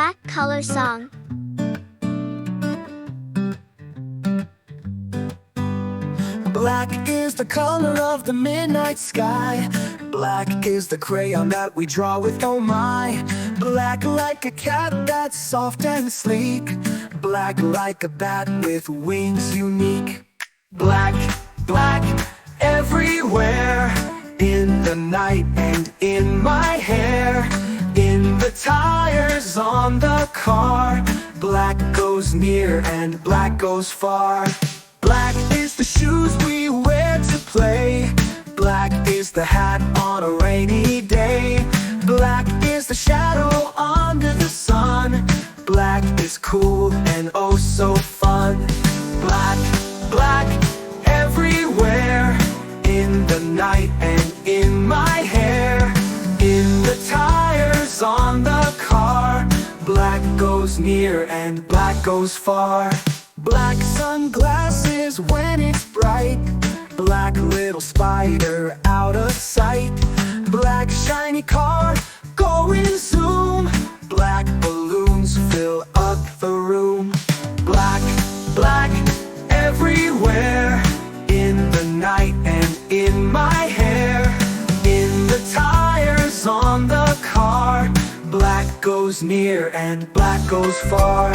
Black color song. Black is the color of the midnight sky. Black is the crayon that we draw with, oh my. Black like a cat that's soft and sleek. Black like a bat with wings unique. Black, black, everywhere. In the night and in my hair. In the tires on the car. Black goes near and black goes far. Black is the shoes we wear to play. Black is the hat on a rainy day. Black is the shadow under the sun. Black is cool and oh so fun. Black, black, everywhere. In the night and in my hair. In the tires on the car. Black goes near and black goes far. Black sunglasses when it's bright. Black little spider out of sight. Black shiny car going zoom. Black balloons fill up the room. Black, black, everywhere. In the night and in my hair. In the tires on the car. Black goes near and black goes far.